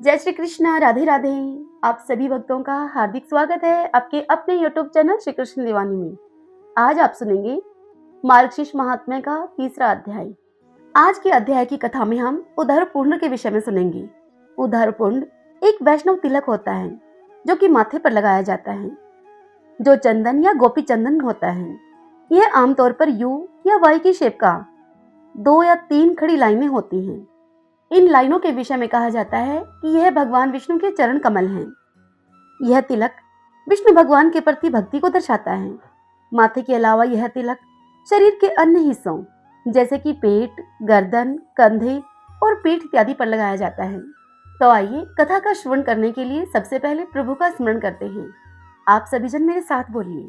जय श्री कृष्णा, राधे राधे। आप सभी भक्तों का हार्दिक स्वागत है आपके अपने यूट्यूब चैनल श्री कृष्ण दीवानी में। आज आप सुनेंगे मार्गशीर्ष महात्म्य का तीसरा अध्याय। आज के अध्याय की कथा में हम उदरपुंड के विषय में सुनेंगे। उदरपुंड एक वैष्णव तिलक होता है जो कि माथे पर लगाया जाता है, जो चंदन या गोपी चंदन होता है। यह आमतौर पर यू या वाई की शेप का 2 या 3 खड़ी लाइनें होती हैं। इन लाइनों के विषय में कहा जाता है कि यह भगवान विष्णु के चरण कमल हैं। यह तिलक विष्णु भगवान के प्रति भक्ति को दर्शाता है। माथे के अलावा यह तिलक शरीर के अन्य हिस्सों जैसे कि पेट, गर्दन, कंधे और पीठ इत्यादि पर लगाया जाता है। तो आइए कथा का श्रवण करने के लिए सबसे पहले प्रभु का स्मरण करते हैं। आप सभी जन मेरे साथ बोलिए।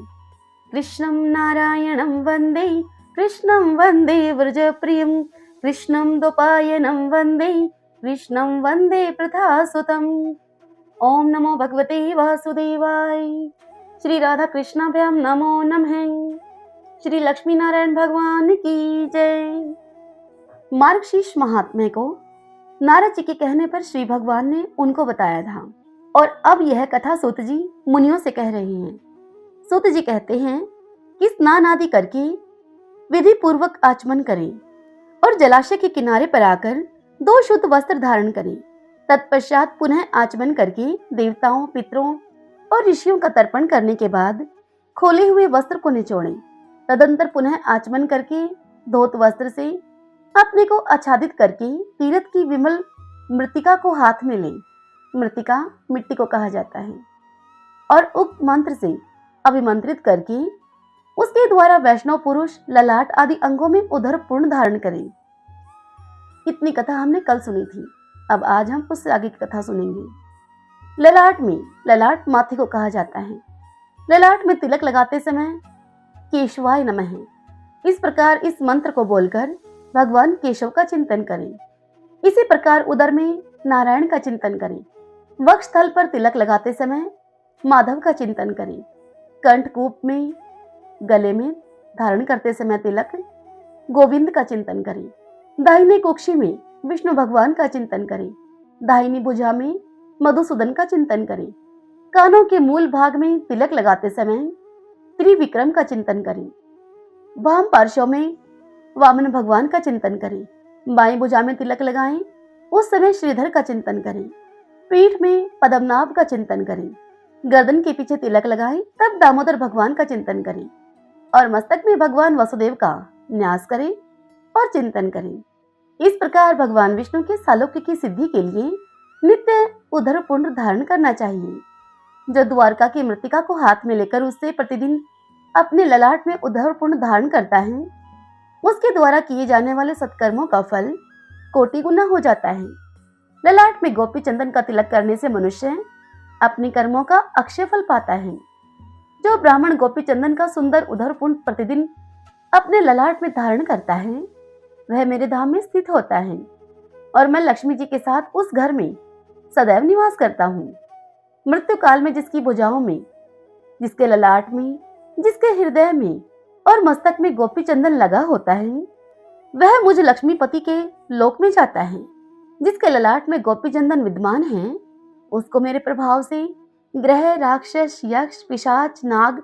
कृष्णं नारायणं वंदे, कृष्णं वंदे व्रजप्रियं, कृष्णं द्वैपायनं वंदे, कृष्णं वंदे प्रथासुतम्। ओम नमो भगवते वासुदेवाय। श्री राधा कृष्णाभ्याम नमो नमः। श्री लक्ष्मी नारायण भगवान की जय। मार्गशीर्ष महात्म्य को नारद जी के कहने पर श्री भगवान ने उनको बताया था और अब यह कथा सूत जी मुनियों से कह रहे हैं। सूत जी कहते हैं कि स्नान आदि करके विधि पूर्वक आचमन करें और जलाशय के किनारे पर आकर 2 शुद्ध वस्त्र धारण करें। तत्पश्चात पुनः आचमन करके देवताओं, पितरों और ऋषियों का तर्पण करने के बाद खोले हुए वस्त्र को निचोड़ें। तदंतर पुनः आचमन करके धोत वस्त्र से अपने को आच्छादित करके तीर्थ की विमल मृतिका को हाथ में लें। मृतिका मिट्टी को कहा जाता है और उक्त मंत्र से अभिमंत्रित करके उसके द्वारा वैष्णव पुरुष ललाट आदि अंगों में उदरपुंड धारण करें। इतनी कथा हमने कल सुनी थी। अब आज हम उससे आगे की कथा सुनेंगे। ललाट माथे को कहा जाता है। ललाट में तिलक लगाते समय केशवाय नमः इस प्रकार इस मंत्र को बोलकर भगवान केशव का चिंतन करें। इसी प्रकार उदर में नारायण का चिंतन करें। वक्षस्थल पर तिलक लगाते समय माधव का चिंतन करें। कंठकूप में, गले में धारण करते समय तिलक गोविंद का चिंतन करें। दाहिने कुक्षी में विष्णु भगवान का चिंतन करें। दाहिनी भुजा में मधुसूदन का चिंतन करें। कानों के मूल भाग में तिलक लगाते समय त्रिविक्रम का चिंतन करें। वाम पार्श्व में वामन भगवान का चिंतन करें। बाएं भुजा में तिलक लगाएं, उस समय श्रीधर का चिंतन करें। पीठ में पद्मनाभ का चिंतन करें। गर्दन के पीछे तिलक लगाएं, तब दामोदर भगवान का चिंतन करें और मस्तक में भगवान वसुदेव का न्यास करें और चिंतन करें। इस प्रकार भगवान विष्णु के सालोक्य की सिद्धि के लिए नित्य उदरपुंड धारण करना चाहिए। जो द्वारका की मृतिका को हाथ में लेकर उससे प्रतिदिन अपने ललाट में उदरपुंड धारण करता है, उसके द्वारा किए जाने वाले सत्कर्मों का फल कोटि गुना हो जाता है। ललाट में गोपी चंदन का तिलक करने से मनुष्य अपने कर्मों का अक्षय फल पाता है। जो ब्राह्मण गोपी चंदन का सुंदर उदरपुंड प्रतिदिन अपने ललाट में धारण करता है, वह मेरे धाम में स्थित होता है और मैं लक्ष्मी जी के साथ उस घर में सदैव निवास करता हूँ। मृत्यु काल में जिसकी भुजाओं में, जिसके ललाट में, जिसके हृदय में और मस्तक में गोपी चंदन लगा होता है, वह मुझ लक्ष्मीपति के लोक में जाता है। जिसके ललाट में गोपी चंदन विद्यमान है, उसको मेरे प्रभाव से ग्रह, राक्षस, यक्ष, पिशाच, नाग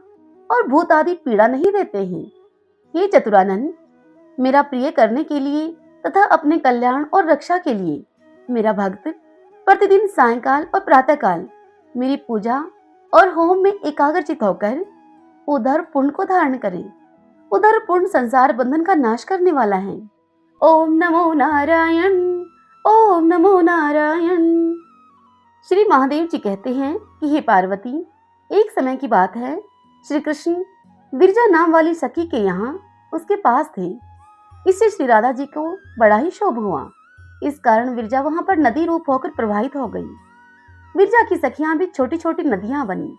और भूत आदि पीड़ा नहीं देते हैं। ये चतुरानन, मेरा प्रिय करने के लिए तथा अपने कल्याण और रक्षा के लिए मेरा भक्त प्रतिदिन सायंकाल और प्रातःकाल मेरी पूजा और होम में एकाग्रचित होकर उदरपुंड को धारण करें। उदरपुंड संसार बंधन का नाश करने वाला है। ओम नमो नारायण, ओम नमो नारायण। श्री महादेव जी कहते हैं कि हे पार्वती, एक समय की बात है, श्री कृष्ण विरजा नाम वाली सखी के यहाँ उसके पास थे। इससे श्री राधा जी को बड़ा ही शोभ हुआ। इस कारण विरजा वहां पर नदी रूप होकर प्रवाहित हो गई। विरजा की सखियां भी छोटी छोटी नदियां बनी।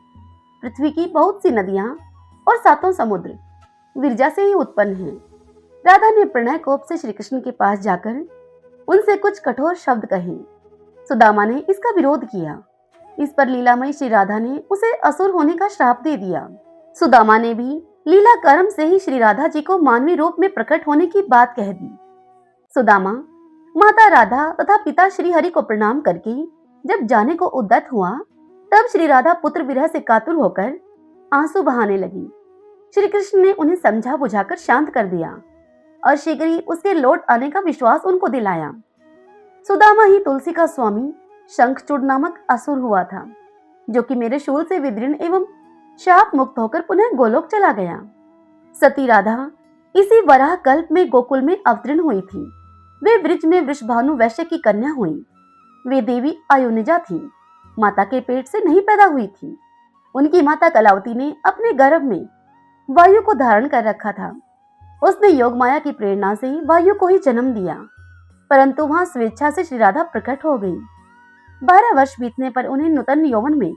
पृथ्वी की बहुत सी नदियां और 7 समुद्र विरजा से ही उत्पन्न हैं। राधा ने प्रणय कोप से श्री कृष्ण के पास जाकर उनसे कुछ कठोर शब्द कहे। सुदामा ने इसका विरोध किया। इस पर लीलामयी श्री राधा ने उसे असुर होने का श्राप दे दिया। सुदामा ने भी लीला कर्म से ही श्री राधा जी को मानवीय रूप में प्रकट होने की बात कह दी। सुदामा माता राधा तथा पिता श्री हरि को प्रणाम करके जब जाने को उद्यत हुआ तब श्री राधा पुत्र विरह से कातुर होकर आंसू बहाने लगी। श्री कृष्ण ने उन्हें समझा बुझाकर शांत कर दिया और शीघ्र ही उसके लौट आने का विश्वास उनको दिलाया। सुदामा ही तुलसी का स्वामी शंखचूड़ नामक असुर हुआ था, जो कि मेरे शूल से विदीर्ण एवं शाप मुक्त होकर पुनः गोलोक चला गया। सती राधा इसी वराह कल्प में गोकुल में अवतीर्ण हुई थी। वे ब्रिज में वृषभानु वैश्य की कन्या हुई। वे देवी अयोनिजा थी, माता के पेट से नहीं पैदा हुई थी। उनकी माता कलावती ने अपने गर्भ में वायु को धारण कर रखा था। उसने योग माया की प्रेरणा से वायु को ही जन्म दिया, परंतु वहां स्वेच्छा से श्री राधा प्रकट हो गई। 12 वर्ष बीतने पर उन्हें नूतन यौवन में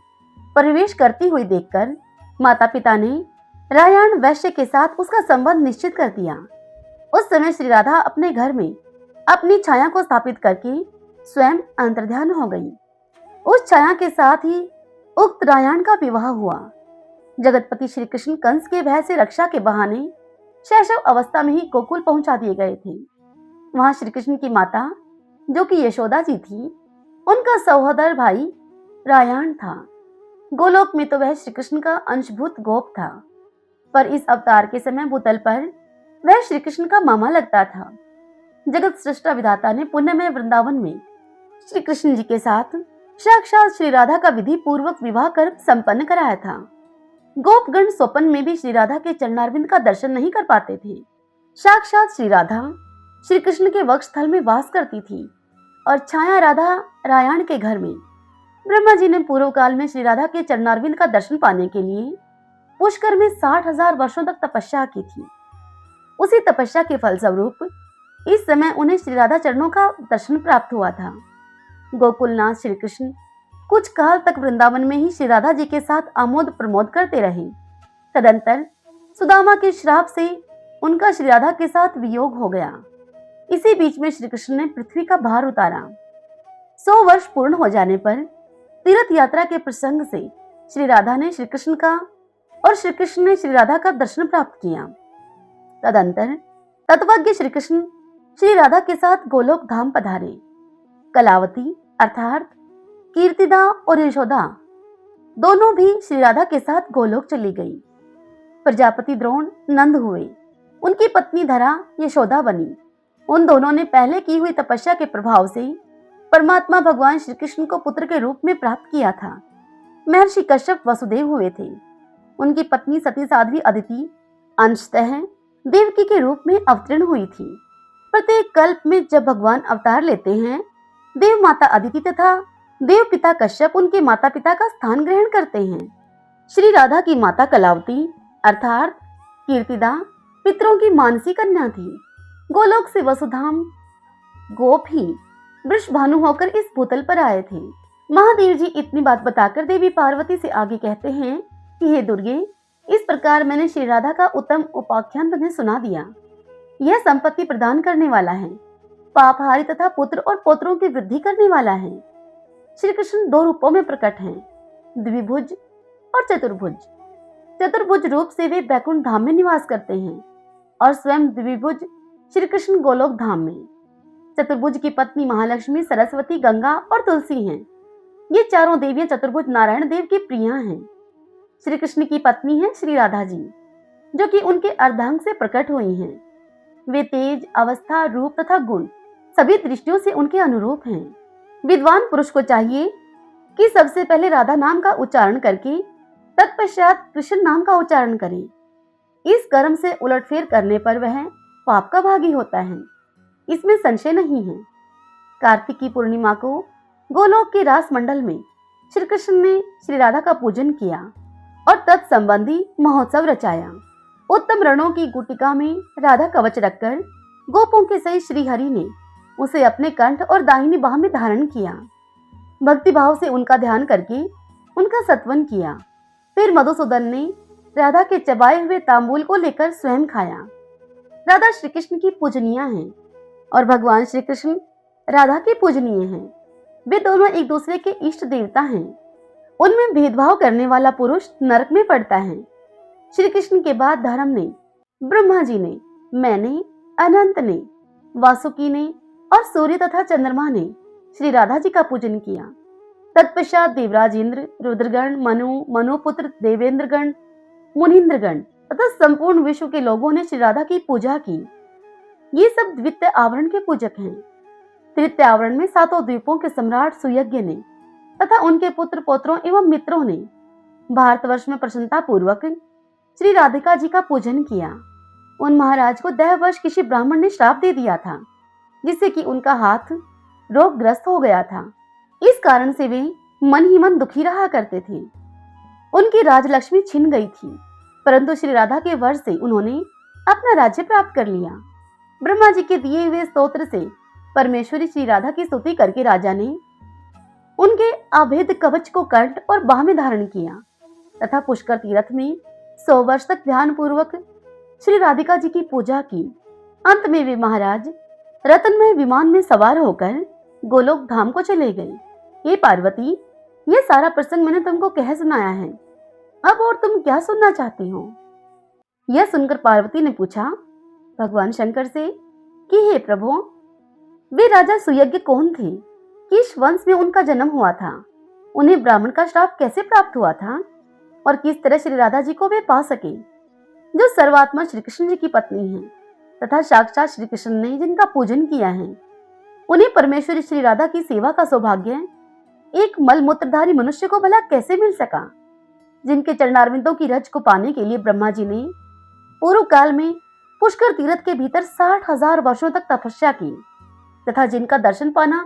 प्रवेश करती हुई देखकर माता पिता ने रायण वैश्य के साथ उसका संबंध निश्चित कर दिया। उस समय श्री राधा अपने घर में अपनी छाया को स्थापित करके स्वयं अंतर्ध्यान हो गई। उस छाया के साथ ही उक्त रायण का विवाह हुआ। जगतपति श्री कृष्ण कंस के भय से रक्षा के बहाने शैशव अवस्था में ही गोकुल पहुंचा दिए गए थे। वहां श्री कृष्ण की माता, जो कि यशोदा जी थी, उनका सहोदर भाई रायण था। गोलोक में तो वह श्री कृष्ण का अंशभूत गोप था, पर इस अवतार के समय भूतल पर वह श्री कृष्ण का मामा लगता था। जगत सृष्टा विधाता ने पुण्यमय वृंदावन में श्री कृष्ण जी के साथ साक्षात श्री राधा का विधि पूर्वक विवाह कर संपन्न कराया था। गोपगण स्वप्न में भी श्री राधा के चरणारविंद का दर्शन नहीं कर पाते थे। साक्षात श्री राधा श्री कृष्ण के वक्षस्थल में वास करती थी और छाया राधा रायण के घर में। ब्रह्मा जी ने पूर्व काल में श्री राधा के चरणारविंद का दर्शन पाने के लिए पुष्कर में 60,000 वर्षों तक तपस्या की थी। उसी तपस्या के फलस्वरूप इस समय उन्हें श्री राधा चरणों का दर्शन प्राप्त हुआ था। गोकुलनाथ श्री कृष्ण कुछ काल तक वृंदावन में ही श्री राधा जी के साथ आमोद प्रमोद करते रहे। तदंतर सुदामा के श्राप से उनका श्री राधा के साथ वियोग हो गया। इसी बीच में श्री कृष्ण ने पृथ्वी का भार उतारा। 100 वर्ष पूर्ण हो जाने पर तीर्थ यात्रा के प्रसंग से श्री राधा ने श्री कृष्ण का और श्री कृष्ण ने श्री राधा का दर्शन प्राप्त किया। तदंतर तत्वज्ञ श्री कृष्ण श्री राधा के साथ गोलोक धाम पधारे। कलावती अर्थात कीर्तिदा और यशोदा दोनों भी श्री राधा के साथ गोलोक चली गई। प्रजापति द्रोण नंद हुए, उनकी पत्नी धरा यशोदा बनी। उन दोनों ने पहले की हुई तपस्या के प्रभाव से परमात्मा भगवान श्री कृष्ण को पुत्र के रूप में प्राप्त किया था। महर्षि कश्यप वसुदेव हुए थे। उनकी पत्नी सती साध्वी अदिति अंशतः देवकी के रूप में अवतीर्ण हुई थी। प्रत्येक कल्प में जब भगवान अवतार लेते हैं, देव माता अदिति तथा देव पिता कश्यप उनके माता पिता का स्थान ग्रहण करते हैं। श्री राधा की माता कलावती अर्थात कीर्तिदा पितरों की मानसी कन्या थी। गोलोक से वसुधाम गोप ही वृषभानु होकर इस भूतल पर आए थे। महादेव जी इतनी बात बताकर देवी पार्वती से आगे कहते हैं कि हे दुर्गे, इस प्रकार मैंने श्री राधा का उत्तम उपाख्यान तुम्हें सुना दिया। यह संपत्ति प्रदान करने वाला है, पापहारी तथा पुत्र और पौत्रों की वृद्धि करने वाला है। श्री कृष्ण 2 रूपों में प्रकट हैं, द्विभुज और चतुर्भुज। चतुर्भुज रूप से वे बैकुंठ धाम में निवास करते हैं और स्वयं द्विभुज श्री कृष्ण गोलोक धाम में। चतुर्भुज की पत्नी महालक्ष्मी, सरस्वती, गंगा और तुलसी हैं। ये चारों देवियां चतुर्भुज नारायण देव की प्रिया हैं। श्री कृष्ण की पत्नी है श्री राधा जी, जो कि उनके अर्धांग से प्रकट हुई हैं। वे तेज, अवस्था, रूप तथा गुण सभी दृष्टियों से उनके अनुरूप हैं। विद्वान पुरुष को चाहिए कि सबसे पहले राधा नाम का उच्चारण करके तत्पश्चात कृष्ण नाम का उच्चारण करे। इस कर्म से उलटफेर करने पर वह पाप का भागी होता है, इसमें संशय नहीं है। कार्तिक की पूर्णिमा को गोलोक के रास मंडल में श्री कृष्ण ने श्री राधा का पूजन किया और तत्संबंधी महोत्सव रचाया। उत्तम रणों की गुटिका में राधा कवच रखकर गोपों के सहित श्री हरि ने उसे अपने कंठ और दाहिनी बाह में धारण किया। भक्ति भाव से उनका ध्यान करके उनका सत्वन किया। फिर मधुसूदन ने राधा के चबाए हुए तांबूल को लेकर स्वयं खाया। राधा श्री कृष्ण की पूजनीय हैं और भगवान श्री कृष्ण राधा के पूजनीय हैं। वे दोनों एक दूसरे के इष्ट देवता हैं। उनमें भेदभाव करने वाला पुरुष नरक में पड़ता है। श्री कृष्ण के बाद धर्म ने, ब्रह्मा जी ने, मैंने, अनंत ने, वासुकी ने और सूर्य तथा चंद्रमा ने श्री राधा जी का पूजन किया। तत्पश्चात देवराज इंद्र, रुद्रगण, मनु, मनुपुत्र देवेंद्रगण, मुनीन्द्रगण तथा संपूर्ण विश्व के लोगों ने श्री राधा की पूजा की। ये सब द्वितीय आवरण के पूजक हैं। तृतीय आवरण में सातों द्वीपों के सम्राट सुयज्ञ ने तथा उनके पुत्र पौत्रों एवं मित्रों ने भारतवर्ष में प्रसन्नता पूर्वक श्री राधिका जी का पूजन किया। उन महाराज को दैववश किसी ब्राह्मण ने श्राप दे दिया था, जिससे कि उनका हाथ रोगग्रस्त हो गया था। इस कारण से वे मन ही मन दुखी रहा करते थे। उनकी राजलक्ष्मी छिन गई थी, परंतु श्री राधा के वर से उन्होंने अपना राज्य प्राप्त कर लिया। ब्रह्मा जी के दिए हुए स्तोत्र से परमेश्वरी श्री राधा की स्तुति करके राजा ने उनके अभेद कवच को कंठ और बाह में धारण किया तथा पुष्कर तीर्थ में 100 वर्ष तक ध्यान पूर्वक श्री राधिका जी की पूजा की। अंत में वे महाराज रत्नमय विमान में सवार होकर गोलोक धाम को चले गए। ये पार्वती, ये सारा प्रसंग मैंने तुमको कह सुनाया है, अब और तुम क्या सुनना चाहती हो? यह सुनकर पार्वती ने पूछा भगवान शंकर से कि हे प्रभु, वे राजा सुयज्ञ कौन थे? किस वंश में उनका जन्म हुआ था? उन्हें ब्राह्मण का श्राप कैसे प्राप्त हुआ था? और किस तरह श्री राधा जी को वे पा सके, जो सर्वात्मा श्री कृष्ण जी की पत्नी है तथा साक्षात श्री कृष्ण ने जिनका पूजन किया है? उन्हें परमेश्वरी श्री राधा की सेवा का सौभाग्य एक मल मूत्रधारी मनुष्य को भला कैसे मिल सका, जिनके चरणारविंदों की रज को पाने के लिए ब्रह्मा जी ने पूर्व काल में पुष्कर तीर्थ के भीतर 60,000 वर्षों तक तपस्या की तथा जिनका दर्शन पाना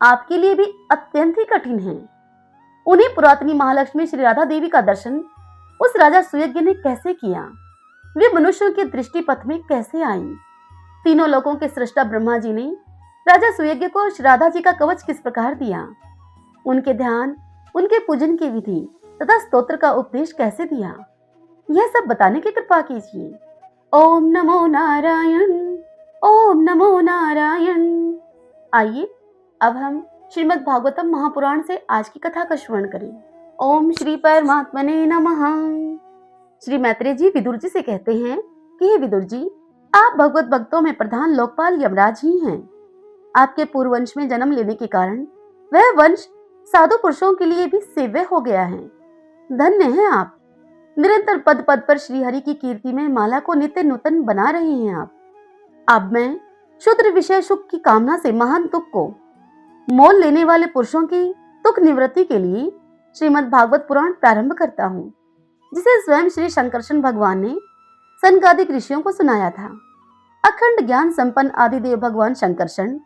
आपके लिए भी अत्यंत ही कठिन है। उन्हें पुरातनी महालक्ष्मी श्री राधा देवी का दर्शन उस राजा सुयज्ञ ने कैसे किया? वे मनुष्यों के दृष्टि पथ में कैसे आई? तीनों लोकों के सृष्टा ब्रह्मा जी ने राजा सुयज्ञ को श्री राधा जी का कवच किस प्रकार दिया? उनके ध्यान, उनके पूजन की विधि तथा स्तोत्र का उपदेश कैसे दिया? यह सब बताने की कृपा कीजिए। ओम नमो नारायण, ओम नमो नारायण। आइए अब हम श्रीमद् भागवतम महापुराण से आज की कथा का श्रवण करें। ओम श्री परमात्मने नमः। श्री मैत्रेय जी विदुर जी से कहते हैं कि हे विदुर जी, आप भगवत भक्तों में प्रधान लोकपाल यमराज ही हैं। आपके पूर्व वंश में जन्म लेने के कारण वह वंश साधु पुरुषों के लिए भी सेव्य हो गया है। धन्य हैं आप। निरंतर पद पद पर श्री हरि की कीर्ति में माला को नित्य नूतन बना रहे हैं आप। अब मैं क्षुद्र विषय सुख की कामना से महान तुक को मोल लेने वाले पुरुषों की तुक निवृत्ति के लिए श्रीमद् भागवत पुराण प्रारंभ करता हूँ, जिसे स्वयं श्री शंकरशन भगवान ने सनकादिक ऋषियों को सुनाया था। अखंड ज्ञान संपन्न आदिदेव भगवान शंकरशन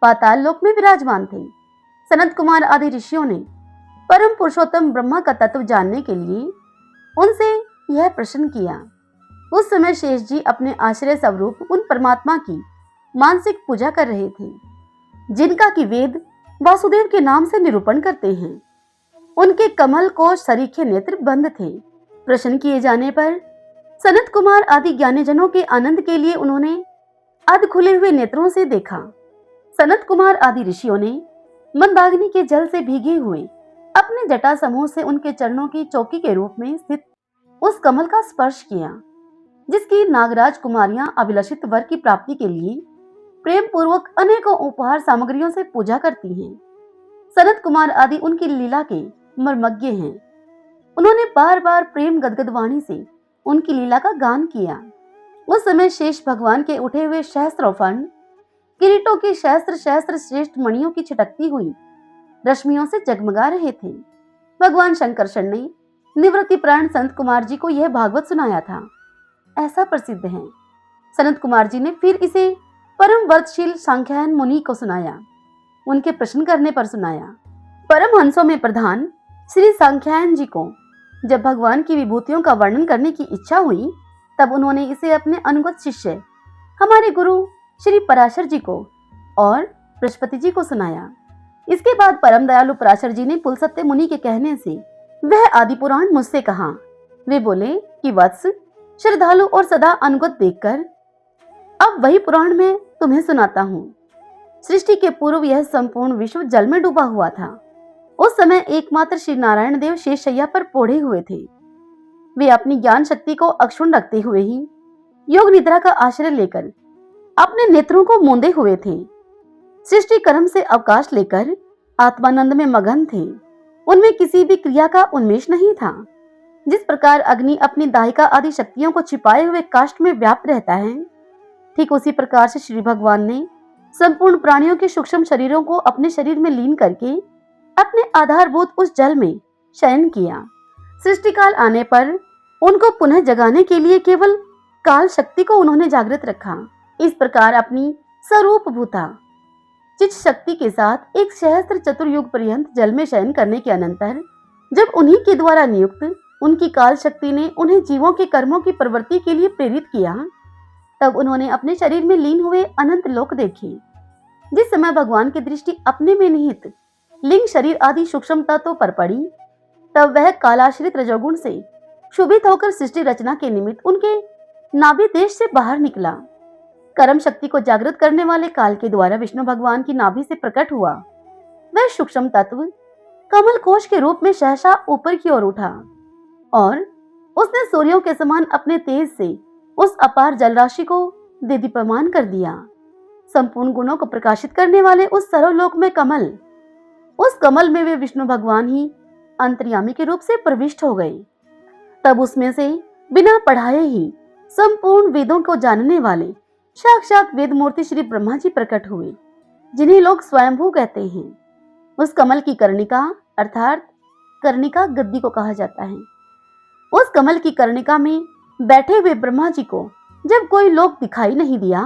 पाताल लोक में विराजमान थे। सनत कुमार आदि ऋषियों ने परम पुरुषोत्तम ब्रह्मा का तत्व जानने के लिए उनसे यह प्रश्न किया। उस समय शेष जी अपने आश्रय स्वरूप उन परमात्मा की मानसिक पूजा कर रहे थे, जिनका कि वेद वासुदेव के नाम से निरूपण करते हैं। उनके कमल कोश सरीखे नेत्र बंद थे। प्रश्न किए जाने पर सनत कुमार आदि ज्ञानीजनों के आनंद के लिए उन्होंने अध खुले हुए नेत्रों से देखा। सनत कुमार आदि ऋषियों ने मंदाग्नि के जल से भीगे हुए अपने जटा समूह से उनके चरणों की चौकी के रूप में स्थित उस कमल का स्पर्श किया, जिसकी नागराज कुमारियां अभिलषित वर की प्राप्ति के लिए प्रेम पूर्वक अनेकों उपहार सामग्रियों से पूजा करती हैं। सनत कुमार आदि उनकी लीला के मर्मज्ञ हैं। उन्होंने बार बार प्रेम गदगद वाणी से उनकी लीला का गान किया। उस समय शेष भगवान के उठे हुए सहस्त्रों फण किरीटों की सहस्त्र सहस्त्र श्रेष्ठ मणियों की छिटकती हुई रश्मियों से जगमगा रहे थे। भगवान शंकरशन ने निवृत्ति प्राण संत कुमार जी को यह भागवत सुनाया था, ऐसा प्रसिद्ध है। सनत कुमार जी ने फिर इसे परम वर्तशील सांख्यायन मुनि को सुनाया। उनके प्रश्न करने पर सुनाया। परम हंसों में प्रधान श्री सांख्यायन जी को जब भगवान की विभूतियों का वर्णन करने की इच्छा हुई, तब उन्होंने इसे अपने अनुगत शिष्य हमारे गुरु श्री पराशर जी को और बृहस्पति जी को सुनाया। इसके बाद परम दयालु पराशर जी ने पुलसत्य मुनि के कहने से वह आदि पुराण मुझसे कहा। वे बोले कि वत्स, श्रद्धालु और सदा अनुगत देखकर अब वही पुराण मैं तुम्हें सुनाता हूँ। सृष्टि के पूर्व यह संपूर्ण विश्व जल में डूबा हुआ था। उस समय एकमात्र श्री नारायण देव शेषशैया पर पोढ़े हुए थे। वे अपनी ज्ञान शक्ति को अक्षुण्ण रखते हुए ही योग निद्रा का आश्रय लेकर अपने नेत्रों को मूंदे हुए थे। सृष्टि कर्म से अवकाश लेकर आत्मानंद में मगन थे। उनमें किसी भी क्रिया का उन्मेष नहीं था। जिस प्रकार अग्नि अपनी दाहिका आदि शक्तियों को छिपाए हुए काष्ठ में व्याप्त रहता है, ठीक उसी प्रकार से श्री भगवान ने संपूर्ण प्राणियों के सूक्ष्म शरीरों को अपने शरीर में लीन करके अपने आधारभूत उस जल में शयन किया। सृष्टि काल आने पर उनको पुनः जगाने के लिए केवल काल शक्ति को उन्होंने जागृत रखा। इस प्रकार अपनी स्वरूप भूता चित शक्ति के साथ एक सहस्त्र चतुर्युग पर्यंत जल में शयन करने के अनंतर जब उन्हीं के द्वारा नियुक्त उनकी काल शक्ति ने उन्हें जीवों के कर्मों की प्रवृत्ति के लिए प्रेरित किया, तब उन्होंने अपने शरीर में लीन हुए अनंत लोक देखे। जिस समय भगवान की दृष्टि अपने में निहित लिंग शरीर आदि सूक्ष्म तत्वों पर पड़ी, तब वह कालाश्रित रजोगुण से शुभित होकर सृष्टि रचना के निमित्त उनके नाभि देश से बाहर निकला। कर्म शक्ति को जागृत करने वाले काल के द्वारा विष्णु भगवान की नाभि से प्रकट हुआ वह सूक्ष्म तत्व कमल कोश के रूप में सहसा ऊपर की ओर उठा और उसने सूर्यों के समान अपने तेज से उस अपार जलराशि को दीदीप्यमान कर दिया। संपूर्ण गुणों को प्रकाशित करने वाले उस सर्वलोक में उस कमल में वे विष्णु भगवान ही अंतर्यामी के रूप से प्रविष्ट हो गए। तब उसमें से बिना पढ़ाए ही संपूर्ण वेदों को जानने वाले साक्षात वेद मूर्ति श्री ब्रह्मा जी प्रकट हुए, जिन्हें लोग स्वयंभू कहते हैं। उस कमल की कर्णिका अर्थात कर्णिका गद्दी को कहा जाता है। उस कमल की कर्णिका में बैठे हुए ब्रह्मा जी को जब कोई लोक दिखाई नहीं दिया,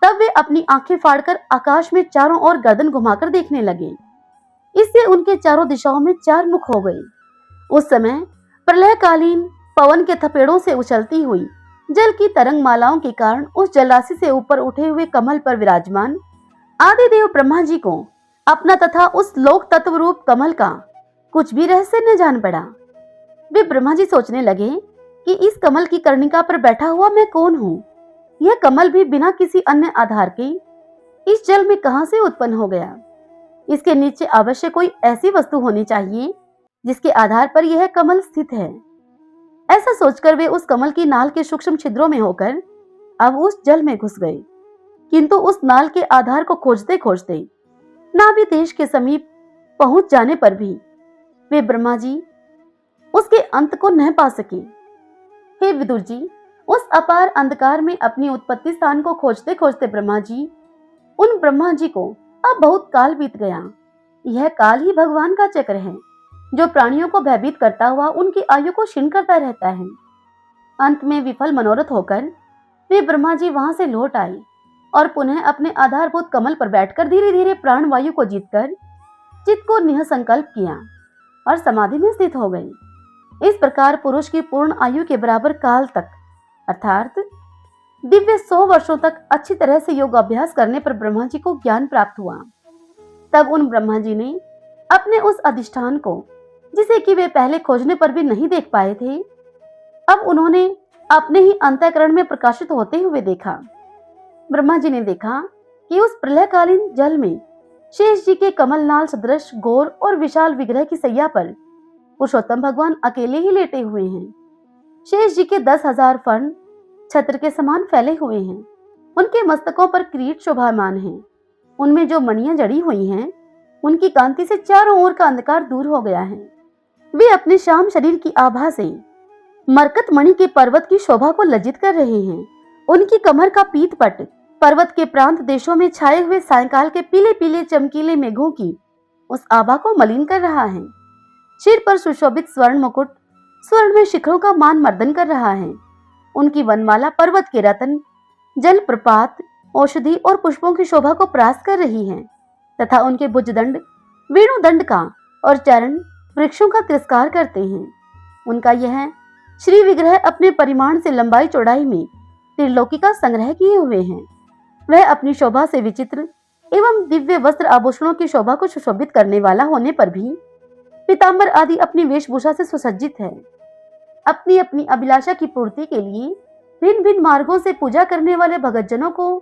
तब वे अपनी आंखें फाड़कर आकाश में चारों ओर गर्दन घुमाकर देखने लगे। इससे उनके चारों दिशाओं में चार मुख हो गए। उस समय प्रलयकालीन पवन के थपेड़ों से उछलती हुई जल की तरंग मालाओं के कारण उस जलराशि से ऊपर उठे हुए कमल पर विराजमान आदिदेव ब्रह्मा जी को अपना तथा उस लोक तत्व रूप कमल का कुछ भी रहस्य न जान पड़ा। वे ब्रह्मा जी सोचने लगे कि इस कमल की कर्णिका पर बैठा हुआ मैं कौन हूँ। यह कमल भी बिना किसी अन्य आधार के इस जल में कहां से उत्पन्न हो गया। इसके नीचे अवश्य कोई ऐसी वस्तु होनी चाहिए जिसके आधार पर यह कमल स्थित है। ऐसा सोचकर वे उस कमल की नाल के सूक्ष्म छिद्रों में होकर अब उस जल में घुस गए, किंतु उस नाल के आधार को खोजते खोजते नाभि देश के समीप पहुंच जाने पर भी वे ब्रह्मा जी उसके अंत को न पा सके। हे विदुर जी, उस अपार अंधकार में अपनी उत्पत्ति स्थान को खोजते खोजते उन ब्रह्मा जी को अब बहुत काल बीत गया। यह काल ही भगवान का चक्र है, जो प्राणियों को भयभीत करता हुआ उनकी आयु को क्षीण करता रहता है। अंत में विफल मनोरथ होकर वे ब्रह्मा जी वहां से लौट आए और पुनः अपने आधारभूत कमल पर बैठकर धीरे धीरे प्राण वायु को जीतकर चित्त को निह संकल्प किया और समाधि में स्थित हो गए। इस प्रकार पुरुष की पूर्ण आयु के बराबर काल तक अर्थात दिव्य 100 वर्षों तक अच्छी तरह से योग अभ्यास करने पर ब्रह्मा जी को ज्ञान प्राप्त हुआ। तब उन ब्रह्मा जी ने अपने उस अधिष्ठान को, जिसे कि वे पहले खोजने पर भी नहीं देख पाए थे, अब उन्होंने अपने ही अंतःकरण में प्रकाशित होते हुए देखा। ब्रह्मा जी ने देखा कि उस प्रलयकालीन जल में शेष जी के कमल नाल सदृश गौर और विशाल विग्रह की सैया पर पुरुषोत्तम भगवान अकेले ही लेटे हुए हैं। शेष जी के 10,000 फण छत्र के समान फैले हुए हैं। उनके मस्तकों पर किरीट शोभामान है। उनमें जो मणियां जड़ी हुई हैं, उनकी कांति से चारों ओर का अंधकार दूर हो गया है। वे अपने श्याम शरीर की आभा से मरकत मणि के पर्वत की शोभा को लज्जित कर रहे हैं। उनकी कमर का पीत पट पर्वत के प्रांत देशों में छाए हुए सायंकाल के पीले पीले चमकीले मेघों की उस आभा को मलिन कर रहा है। सिर पर सुशोभित स्वर्ण मुकुट स्वर्ण में शिखरों का मान मर्दन कर रहा है। उनकी वनमाला पर्वत के रतन, जल प्रपात, औषधि और पुष्पों की शोभा को परास्त कर रही है तथा उनके भुजदंड वेणुदंड का और चरण वृक्षों का तिरस्कार करते हैं। उनका यह श्री विग्रह अपने परिमाण से लंबाई चौड़ाई में त्रिलोकी का संग्रह किए हुए हैं। वह अपनी शोभा से विचित्र एवं दिव्य वस्त्र आभूषणों की शोभा को सुशोभित करने वाला होने पर भी पीतांबर आदि अपनी वेशभूषा से सुसज्जित है। अपनी अपनी अभिलाषा की पूर्ति के लिए भिन्न भिन्न मार्गों से पूजा करने वाले भगतजनों को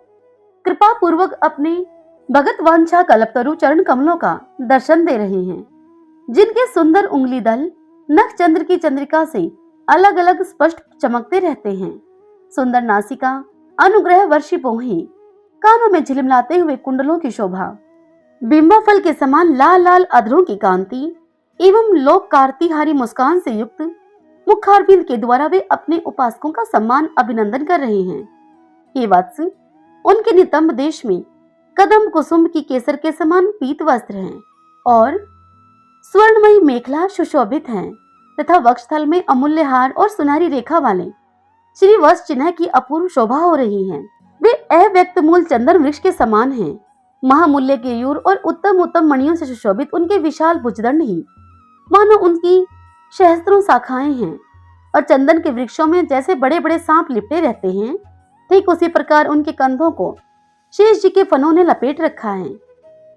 कृपा पूर्वक अपने भगत वांछा कल्पतरु चरण कमलों का दर्शन दे रहे हैं, जिनके सुंदर उंगली दल नख चंद्र की चंद्रिका से अलग अलग स्पष्ट चमकते रहते हैं। सुंदर नासिका, अनुग्रह वर्षी पोहे, कानों में झिलमिलाते हुए कुंडलों की शोभा, बिंबा फल के समान लाल लाल अधरों की कांति एवं लोक कार्तिहारी मुस्कान से युक्त मुखारविंद के द्वारा वे अपने उपासकों का सम्मान अभिनंदन कर रहे हैं। हे वत्स, उनके नितंब देश में कदम कुसुम की केसर के समान पीत वस्त्र हैं और स्वर्णमयी मेखला सुशोभित हैं तथा वक्षस्थल में अमूल्य हार और सुनहरी रेखा वाले श्री वत्स चिन्ह की अपूर्व शोभा हो रही है। वे अव्यक्त मूल चंदन वृक्ष के समान हैं। महामूल्य केयूर और उत्तम उत्तम मणियों से सुशोभित उनके विशाल भुजदंड ही मानो उनकी सहस्त्रों शाखाएं हैं और चंदन के वृक्षों में जैसे बड़े बड़े सांप लिपटे रहते हैं, ठीक उसी प्रकार उनके कंधों को शेष जी के फनों ने लपेट रखा है।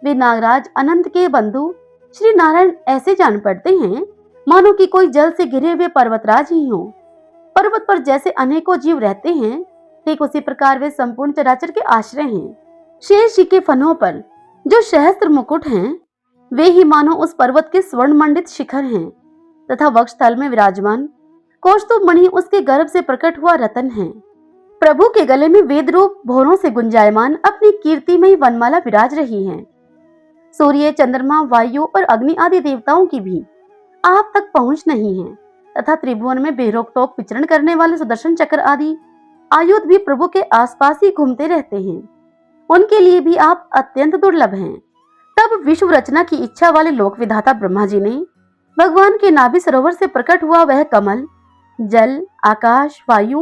वे नागराज अनंत के बंधु श्री नारायण ऐसे जान पड़ते हैं मानो कि कोई जल से घिरे हुए पर्वतराज ही हो। पर्वत पर जैसे अनेकों जीव रहते हैं, ठीक उसी प्रकार वे संपूर्ण चराचर के आश्रय हैं। शेष जी के फनों पर जो सहस्त्र मुकुट हैं, वे ही मानो उस पर्वत के स्वर्ण मंडित शिखर हैं तथा वक्षस्थल में विराजमान कौस्तुभ मणि उसके गर्भ से प्रकट हुआ रतन है। प्रभु के गले में वेद रूप भौरों से गुंजायमान अपनी कीर्तिमयी वनमाला विराज रही है। सूर्य, चंद्रमा, वायु और अग्नि आदि देवताओं की भी आप तक पहुंच नहीं है तथा त्रिभुवन में बेरोक टोक विचरण करने वाले सुदर्शन चक्र आदि आयुध भी प्रभु के आसपास ही घूमते रहते हैं। उनके लिए भी आप अत्यंत दुर्लभ हैं। तब विश्व रचना की इच्छा वाले लोक विधाता ब्रह्मा जी ने भगवान के नाभि सरोवर से प्रकट हुआ वह कमल, जल, आकाश, वायु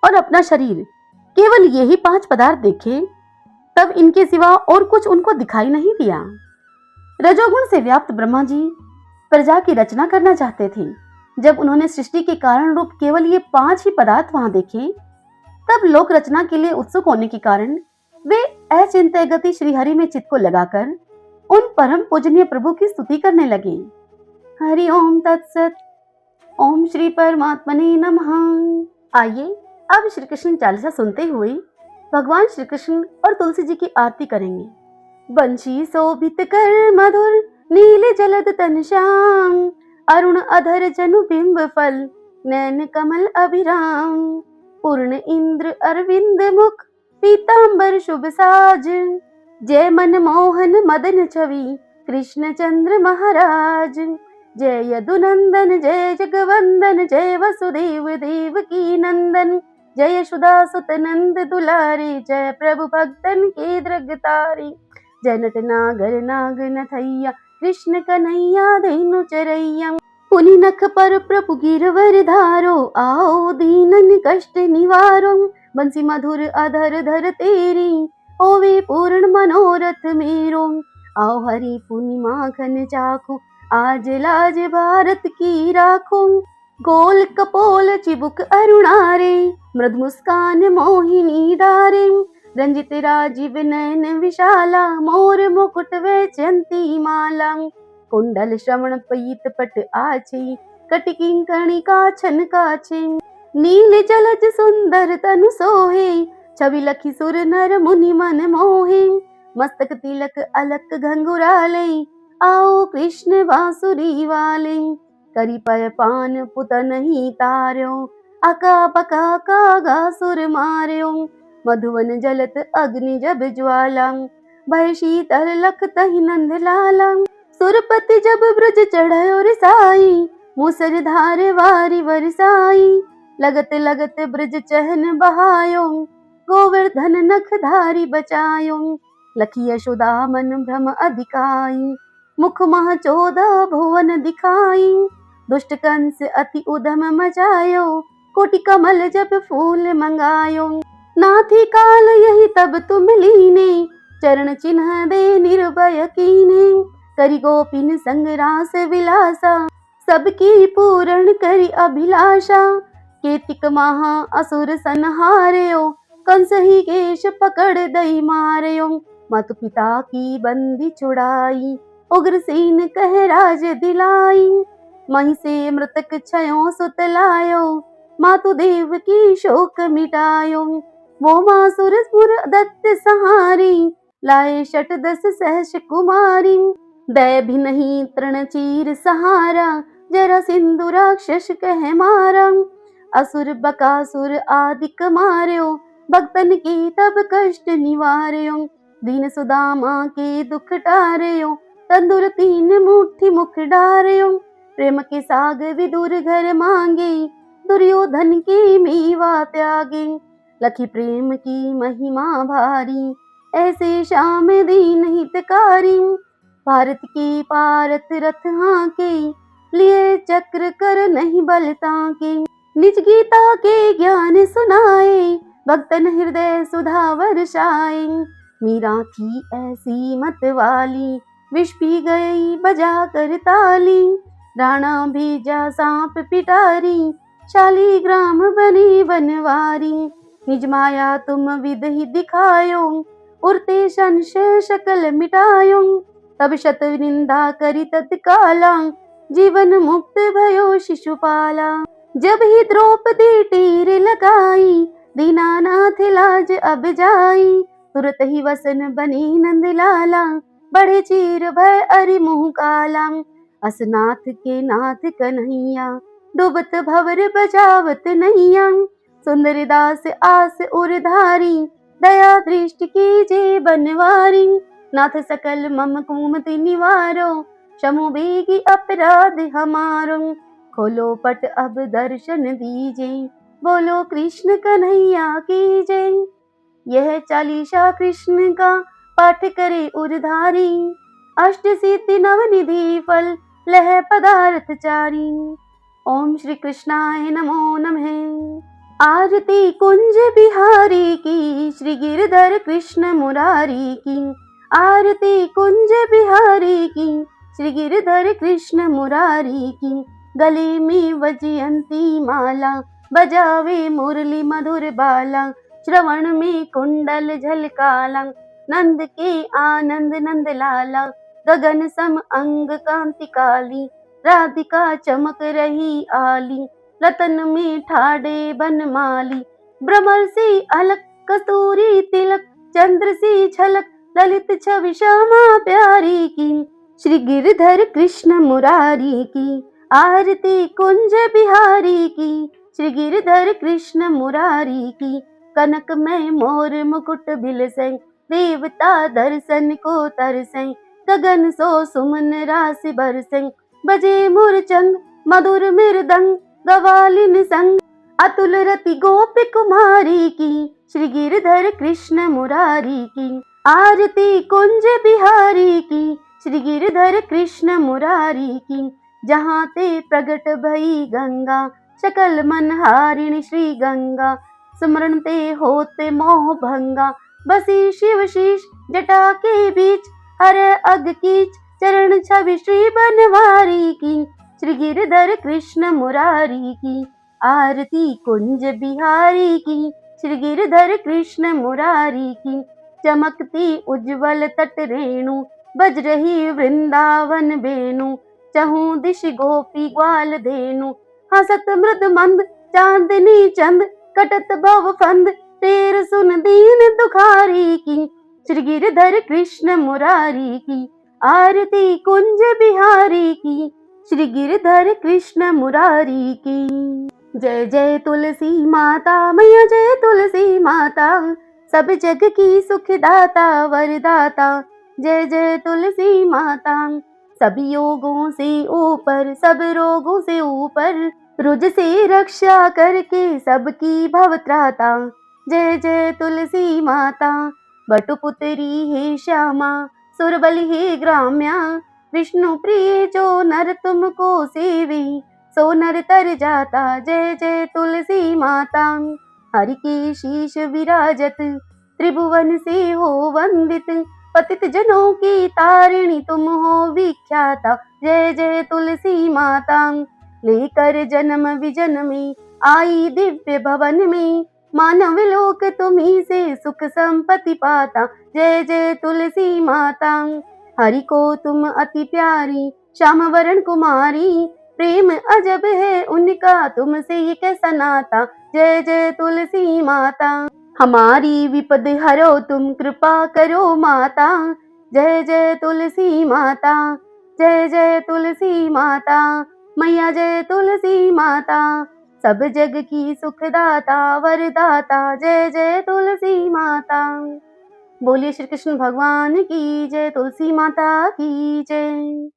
और अपना शरीर, केवल यही 5 पदार्थ देखे। तब इनके सिवा और कुछ उनको दिखाई नहीं दिया। रजोगुण से व्याप्त ब्रह्मा जी प्रजा की रचना करना चाहते थे। जब उन्होंने सृष्टि के कारण रूप केवल ये 5 ही पदार्थ वहां देखे, तब लोक रचना के लिए उत्सुक होने के कारण वे अचिंत्य गति श्रीहरि में चित्त को लगाकर उन परम पूजनीय प्रभु की स्तुति करने लगे। हरि ओम तत्सत। ओम श्री परमात्मने नमः। आइए अब श्री कृष्ण चालीसा सुनते हुए भगवान श्री कृष्ण और तुलसी जी की आरती करेंगे। बंशी शोभित कर मधुर नील जलद तन श्याम, अरुण अधर जनु बिंब फल नैन कमल अभिराम, पूर्ण इंद्र अरविंद मुख पीतांबर शुभ साज, जय मन मोहन मदन छवि कृष्ण चंद्र महाराज, जय यदुनंदन जय जगवंदन जय वसुदेव देवकी नंदन, जय यशोदा सुत नंद दुलारे, जय प्रभु भक्तन के द्रगतारे, जय नट नागर नाग नथैया कृष्ण कन्हैया धेनु चरैया, पुनि नख पर प्रभु गिरवर धारो, आओ दीनन कष्ट निवारो, बंसी मधुर अधर धर तेरी होवे पूर्ण मनोरथ मेरो, आओ हरि पुनि माखन चाखो आज लाज भारत की राखो, गोल कपोल चिबुक अरुणारे मृद मुस्कान मोहिनी डारे, रंजित राजीव नयन विशाला मोर मुकुट वैजयंती माला, कुंडल श्रवण पीत पट आछे कटकिं कर्णिका छन काछे, नील जलज सुंदर तनु सोहे छवि लखी सुर नर मुनि मन मोहे, मस्तक तिलक अलक घंघुराले आओ कृष्ण बांसुरी वाले, करी पय पान पुत नहीं तार्यो अका बका कागा सुर मार्यो, मधुवन जलत अग्नि जब ज्वाला भय शीतल लख तहि नंद लाला, सुरपति जब ब्रज चढ़यो रिसाई मूसर धार वारी वरसाई, लगत लगत ब्रज चहन बहायो गोवर्धन नख धारी बचायो, लखी यशोदा मन भ्रम अधिकाई मुख मह 14 भुवन दिखाई, दुष्ट कंस अति उदम मचायो कोटि कमल जब फूल मंगायो, नाथी काल यही तब तुम लीने चरण चिन्ह दे निर्भय कीने, करी गोपिन संग रास विलासा सबकी पूर्ण करी अभिलाषा, केतिक महा असुर संहार्यो कंस ही केश पकड़ दई मार्यो, मातु पिता की बंदी छुड़ाई उग्रसेन कह राज दिलाई, मही से मृतक क्षयों सुत लायो मातु देव की शोक मिटायो, वो मासुर सुर दत्त सहारी लाए 10 सहस कुमारी, दय भी नहीं तृण चीर सहारा जरा सिंधु राक्षस कह मारा, असुर बकासुर आदिक मार्यो भक्तन की तब कष्ट निवार्यो, दीन सुदामा के दुख टारियो, तंदुर 3 मुट्ठी मुख डारियो। प्रेम के साग विदुर घर मांगे, दुर्योधन की मीवा त्यागे। लखी प्रेम की महिमा भारी, ऐसे श्याम दीन हितकारी। भारत की पारत रथ हाके, लिए चक्र कर नहीं बल ताके। निज गीता के ज्ञान सुनाए, भक्तन हृदय सुधा वर्षाए। मीरा थी ऐसी मत वाली, विष पी गई बजा कर ताली। राणा भेजा सांप पिटारी, शालीग्राम बनी बनवारी। निज माया तुम विध ही दिखायो, उरते संशय शकल मिटायो। तब शत निंदा करी तत्काला, जीवन मुक्त भयो शिशुपाला। जब ही द्रौपदी तीर लगाई, दीनानाथ लाज अब जाई। तुरत ही वसन बनी नंद लाला, बड़े चीर भय अरि मुँह काला। असनाथ के नाथ कन्हैया, डूबत भवर बजावत नैया। सुंदर दास आस उरधारी, दया दृष्टि कीजे बनवारी। नाथ सकल मम कुमति निवारो, क्षमो बेगी अपराध हमारो। खोलो पट अब दर्शन दीजे, बोलो कृष्ण कन्हैया की जय। यह चालीसा कृष्ण का पाठ करे उरधारी, अष्ट सिद्धि नवनिधि फल लह पदार्थ चारी। ओम श्री कृष्णाय नमो नमः। आरती कुंज बिहारी की, श्री गिरधर कृष्ण मुरारी की। आरती कुंज बिहारी की, श्री गिरधर कृष्ण मुरारी की। गले में वजयंती माला, बजावे मुरली मधुर बाला। श्रवण में कुंडल झलकाला, नंद के आनंद नंद लाला। गगन सम अंग कांति काली, राधिका चमक रही आली। लतन में ठाड़े बनमाली, भ्रमर सी अलक कस्तूरी तिलक। चंद्र सी झलक ललित छवि श्यामा प्यारी की। श्री गिरधर कृष्ण मुरारी की, आरती कुंज बिहारी की। श्री गिरधर कृष्ण मुरारी की। कनक में मोर मुकुट बिलसै, देवता दर्शन को तरसै। गगन सो सुमन राशि बरसै, बजे मुरचंग मधुर मृदंग। गवालिन संग अतुल रति गोप कुमारी की। श्री गिरधर कृष्ण मुरारी की, आरती कुंज बिहारी की। श्री गिरधर कृष्ण मुरारी की। जहाँ ते प्रगट भई गंगा, सकल मन हारिणी श्री गंगा। सुमरण ते होते मोह भंगा, बसी शिव शीश जटा के बीच। हर अग कीच चरण छवि श्री बनवारी की। श्री गिरधर कृष्ण मुरारी की, आरती कुंज बिहारी की। श्री गिरधर कृष्ण मुरारी की। चमकती उज्ज्वल तट रेणु, बज रही वृंदावन बेणु। चहु दिश गोपी ग्वाल धेनु, हसत मृद मंद चांदनी चंद। कटत भव फंद, तेर सुन दीन दुखारी की। श्री गिरधर कृष्ण मुरारी की, आरती कुंज बिहारी की। श्री गिरधर कृष्ण मुरारी की। जय जय तुलसी माता मैया, जय तुलसी माता। सब जग की सुखदाता वरदाता, जय जय तुलसी माता। सब योगों से ऊपर, सब रोगों से ऊपर। रुज से रक्षा करके सबकी भवत्राता, जय जय तुलसी माता। बटुपुत्री हे श्यामा, सुरबली हे ग्राम्या। विष्णु प्रिय जो नर तुमको सेवे, सो नर तर जाता, जय जय तुलसी माता। हरि के शीश विराजत, त्रिभुवन से हो वंदित। पतित जनों की तारिणी तुम हो विख्याता, जय जय तुलसी माता। लेकर जन्म विजन्मी आई दिव्य भवन में, मानव लोक तुम्ही से सुख संपत्ति पाता, जय जय तुलसी माता। हरि को तुम अति प्यारी, श्याम वरण कुमारी। प्रेम अजब है उनका तुमसे ये कैसा नाता, जय जय तुलसी माता। हमारी विपद हरो तुम, कृपा करो माता, जय जय तुलसी माता। जय जय तुलसी माता, मैया जय तुलसी माता। सब जग की सुखदाता वरदाता, जय जय तुलसी माता। बोलिए श्री कृष्ण भगवान की जय, तुलसी माता की जय।